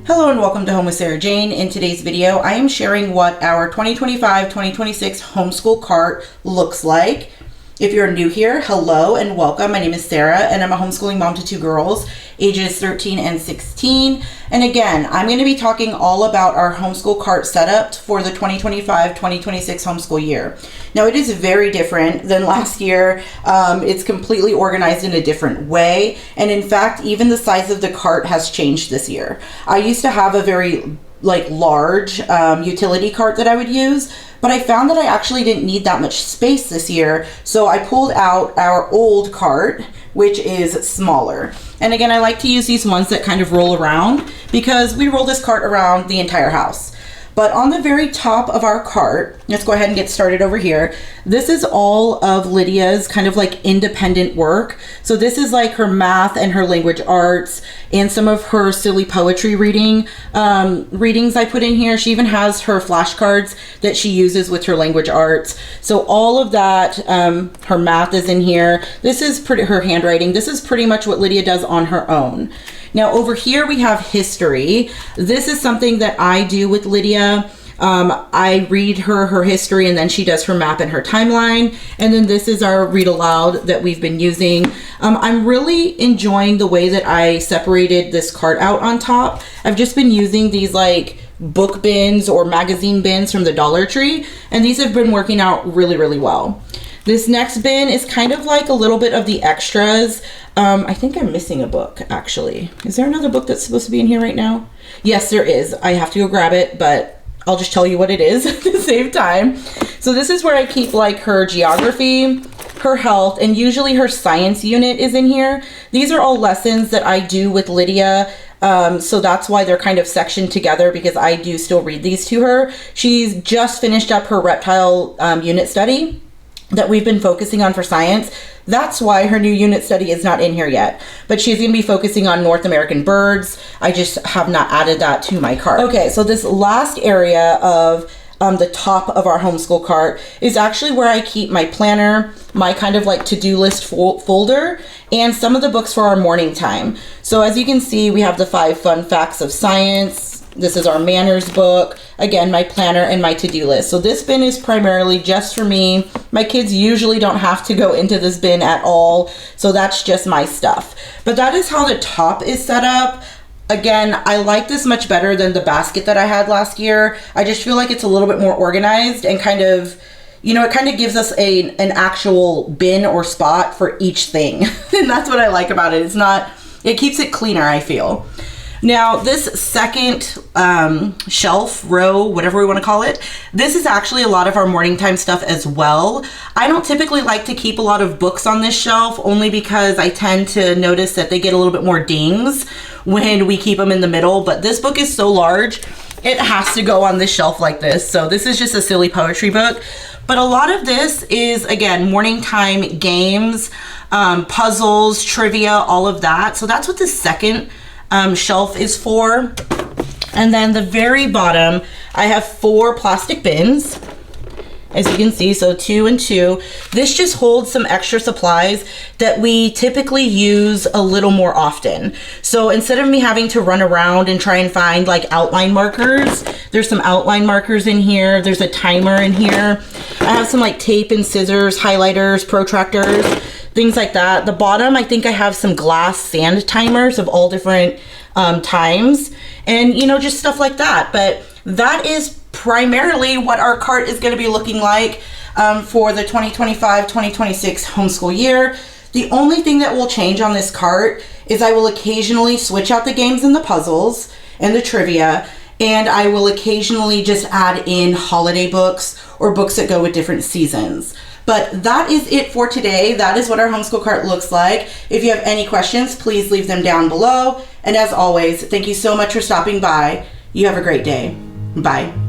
Hello and welcome to Home with Sarah Jane. In today's video, I am sharing what our 2025-2026 homeschool cart looks like. If you're new here, hello and welcome. My name is Sarah and I'm a homeschooling mom to two girls, ages 13 and 16. And again, I'm going to be talking all about our homeschool cart setup for the 2025-2026 homeschool year. Now, it is very different than last year. It's completely organized in a different way. And in fact, even the size of the cart has changed this year. I used to have a very large utility cart that I would use, but I found that I actually didn't need that much space this year. So I pulled out our old cart, which is smaller. And again, I like to use these ones that kind of roll around because we roll this cart around the entire house. But on the very top of our cart, let's go ahead and get started over here. This is all of Lydia's kind of like independent work. So this is like her math and her language arts and some of her silly poetry readings I put in here. She even has her flashcards that she uses with her language arts. So all of that, her math is in here. This is her handwriting. This is pretty much what Lydia does on her own. Now over here we have history. This is something that I do with Lydia. I read her history and then she does her map and her timeline. And then this is our read aloud that we've been using. I'm really enjoying the way that I separated this cart out on top. I've just been using these like book bins or magazine bins from the Dollar Tree, and these have been working out really, really well. This next bin is kind of like a little bit of the extras. I think I'm missing a book, actually. Is there another book that's supposed to be in here right now? Yes, there is. I have to go grab it, but I'll just tell you what it is to save time. So this is where I keep like her geography, her health, and usually her science unit is in here. These are all lessons that I do with Lydia. So that's why they're kind of sectioned together, because I do still read these to her. She's just finished up her reptile unit study that we've been focusing on for science. That's why her new unit study is not in here yet, but she's going to be focusing on North American birds. I just have not added that to my cart. Okay, so this last area of the top of our homeschool cart is actually where I keep my planner, my kind of like to-do list folder, and some of the books for our morning time. So as you can see, we have the 5 fun facts of science. This is our manners book. Again, my planner and my to-do list. So this bin is primarily just for me. My kids usually don't have to go into this bin at all. So that's just my stuff. But that is how the top is set up. Again, I like this much better than the basket that I had last year. I just feel like it's a little bit more organized and kind of, you know, it kind of gives us an actual bin or spot for each thing. And that's what I like about it. It keeps it cleaner, I feel. Now, this second shelf, row, whatever we want to call it, this is actually a lot of our morning time stuff as well. I don't typically like to keep a lot of books on this shelf, only because I tend to notice that they get a little bit more dings when we keep them in the middle. But this book is so large, it has to go on this shelf like this. So this is just a silly poetry book. But a lot of this is, again, morning time games, puzzles, trivia, all of that. So that's what the second shelf is for. And then the very bottom, I have 4 plastic bins, as you can see, so 2 and 2. This just holds some extra supplies that we typically use a little more often. So instead of me having to run around and try and find like outline markers, there's some outline markers in here. There's a timer in here. I have some like tape and scissors, highlighters, protractors, things like that. The bottom, I think I have some glass sand timers of all different times, and you know, just stuff like that. But that is primarily what our cart is going to be looking like for the 2025-2026 homeschool year. The only thing that will change on this cart is I will occasionally switch out the games and the puzzles and the trivia, and I will occasionally just add in holiday books or books that go with different seasons. But that is it for today. That is what our homeschool cart looks like. If you have any questions, please leave them down below. And as always, thank you so much for stopping by. You have a great day. Bye.